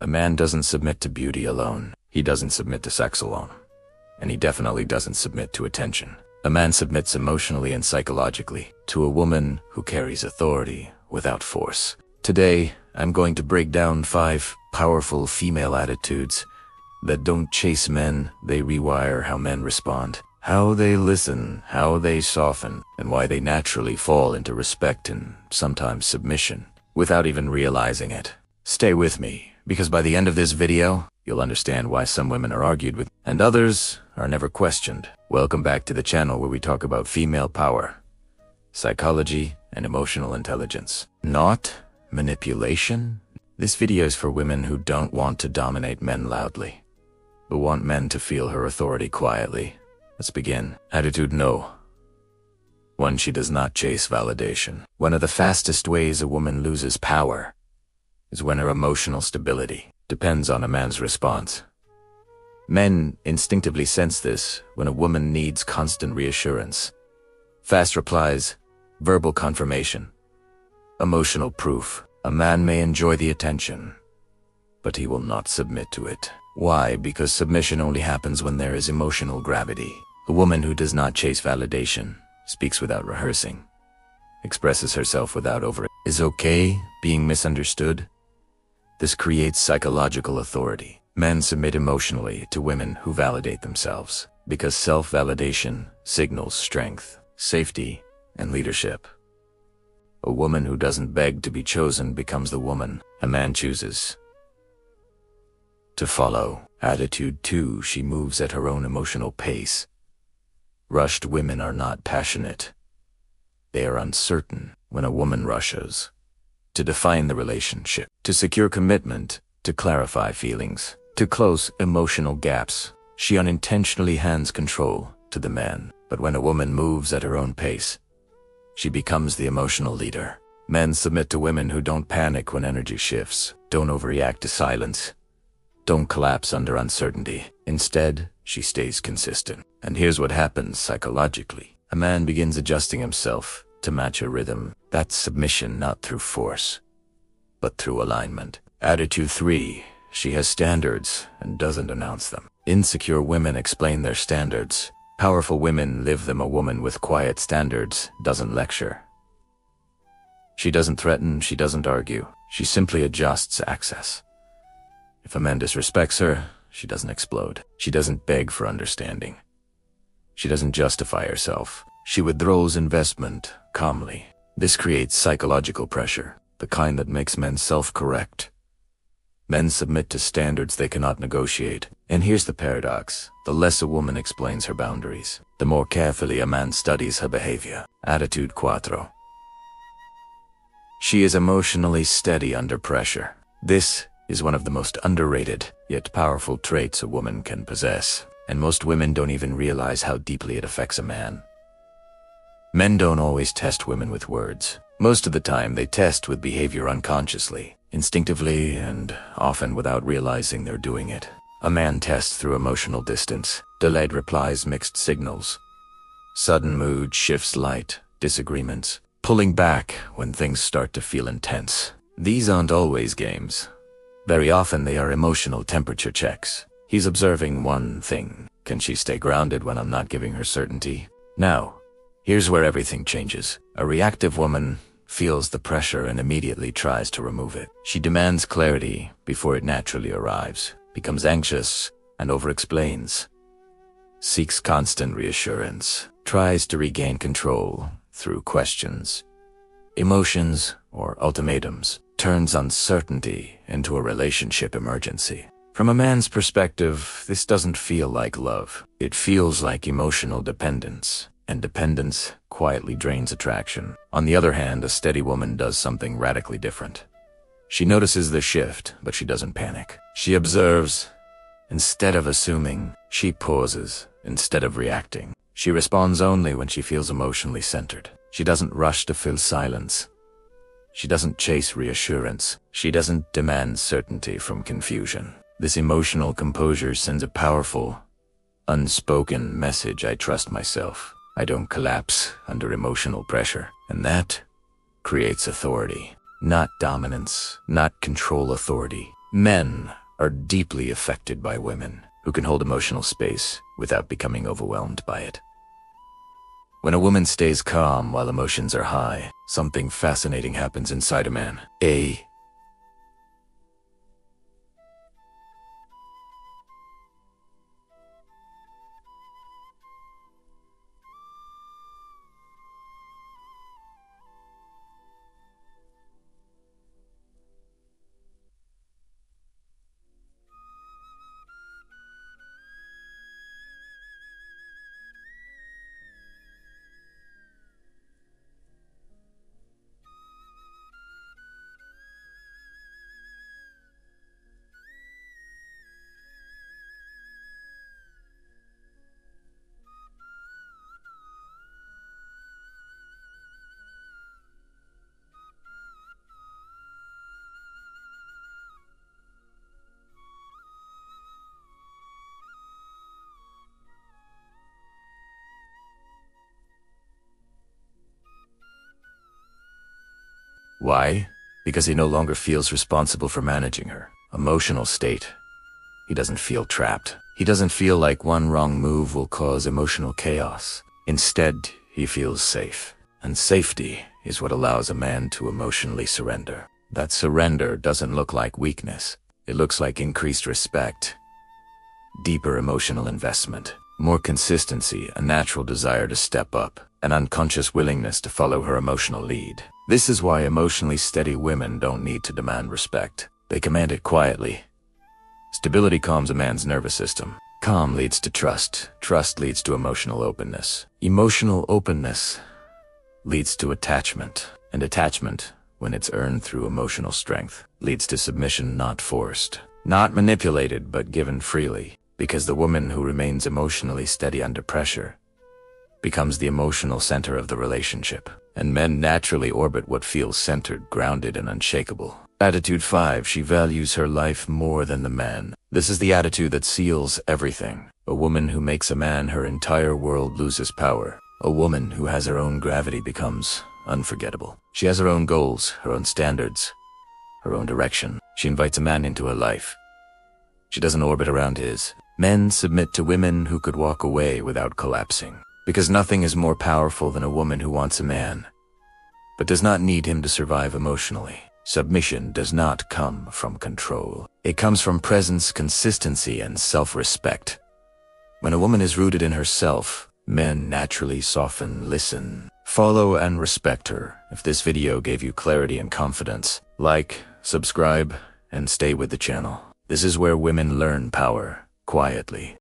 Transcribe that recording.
A man doesn't submit to beauty alone. He doesn't submit to sex alone. And he definitely doesn't submit to attention. A man submits emotionally and psychologically to a woman who carries authority without force. Today, I'm going to break down 5 powerful female attitudes that don't chase men, they rewire how men respond, how they listen, how they soften, and why they naturally fall into respect and sometimes submission without even realizing it. Stay with me, because by the end of this video, you'll understand why some women are argued with and others are never questioned. Welcome back to the channel where we talk about female power, psychology, and emotional intelligence. Not manipulation. This video is for women who don't want to dominate men loudly, but want men to feel her authority quietly. Let's begin. Attitude no. 1. She does not chase validation. One of the fastest ways a woman loses power is when her emotional stability depends on a man's response. Men instinctively sense this when a woman needs constant reassurance, fast replies, verbal confirmation, emotional proof. A man may enjoy the attention, but he will not submit to it. Why? Because submission only happens when there is emotional gravity. A woman who does not chase validation, speaks without rehearsing, expresses herself without is okay being misunderstood. This creates psychological authority. Men submit emotionally to women who validate themselves because self-validation signals strength, safety, and leadership. A woman who doesn't beg to be chosen becomes the woman a man chooses to follow. Attitude 2. She moves at her own emotional pace. Rushed women are not passionate. They are uncertain. When a woman rushes to define the relationship, to secure commitment, to clarify feelings, to close emotional gaps, she unintentionally hands control to the man. But when a woman moves at her own pace, she becomes the emotional leader. Men submit to women who don't panic when energy shifts, don't overreact to silence, don't collapse under uncertainty. Instead, she stays consistent. And here's what happens psychologically. A man begins adjusting himself to match her rhythm. That's submission, not through force, but through alignment. Attitude 3. She has standards and doesn't announce them. Insecure women explain their standards. Powerful women live them. A woman with quiet standards doesn't lecture. She doesn't threaten, she doesn't argue. She simply adjusts access. If a man disrespects her, she doesn't explode. She doesn't beg for understanding. She doesn't justify herself. She withdraws investment calmly. This creates psychological pressure, the kind that makes men self-correct. Men submit to standards they cannot negotiate. And here's the paradox. The less a woman explains her boundaries, the more carefully a man studies her behavior. Attitude 4. She is emotionally steady under pressure. This is one of the most underrated, yet powerful traits a woman can possess. And most women don't even realize how deeply it affects a man. Men don't always test women with words. Most of the time, they test with behavior unconsciously, instinctively, and often without realizing they're doing it. A man tests through emotional distance, delayed replies, mixed signals, sudden mood shifts, light disagreements, pulling back when things start to feel intense. These aren't always games. Very often they are emotional temperature checks. He's observing one thing. Can she stay grounded when I'm not giving her certainty? Now, here's where everything changes. A reactive woman feels the pressure and immediately tries to remove it. She demands clarity before it naturally arrives, becomes anxious and over-explains, seeks constant reassurance, tries to regain control through questions, emotions, or ultimatums, turns uncertainty into a relationship emergency. From a man's perspective, this doesn't feel like love. It feels like emotional dependence, and dependence quietly drains attraction. On the other hand, a steady woman does something radically different. She notices the shift, but she doesn't panic. She observes. Instead of assuming, she pauses instead of reacting. She responds only when she feels emotionally centered. She doesn't rush to fill silence. She doesn't chase reassurance. She doesn't demand certainty from confusion. This emotional composure sends a powerful, unspoken message. I trust myself. I don't collapse under emotional pressure. And that creates authority. Not dominance, not control. Authority Men are deeply affected by women who can hold emotional space without becoming overwhelmed by it. When a woman stays calm while emotions are high, something fascinating happens inside a man. Why? Because he no longer feels responsible for managing her emotional state. He doesn't feel trapped. He doesn't feel like one wrong move will cause emotional chaos. Instead, he feels safe. And safety is what allows a man to emotionally surrender. That surrender doesn't look like weakness. It looks like increased respect, deeper emotional investment, more consistency, a natural desire to step up, an unconscious willingness to follow her emotional lead. This is why emotionally steady women don't need to demand respect. They command it quietly. Stability calms a man's nervous system. Calm leads to trust. Trust leads to emotional openness. Emotional openness leads to attachment. And attachment, when it's earned through emotional strength, leads to submission not forced. Not manipulated, but given freely. Because the woman who remains emotionally steady under pressure becomes the emotional center of the relationship. And men naturally orbit what feels centered, grounded, and unshakable. Attitude 5. She values her life more than the man. This is the attitude that seals everything. A woman who makes a man her entire world loses power. A woman who has her own gravity becomes unforgettable. She has her own goals, her own standards, her own direction. She invites a man into her life. She doesn't orbit around his. Men submit to women who could walk away without collapsing. Because nothing is more powerful than a woman who wants a man, but does not need him to survive emotionally. Submission does not come from control. It comes from presence, consistency, and self-respect. When a woman is rooted in herself, men naturally soften, listen, follow, and respect her. If this video gave you clarity and confidence, like, subscribe, and stay with the channel. This is where women learn power quietly.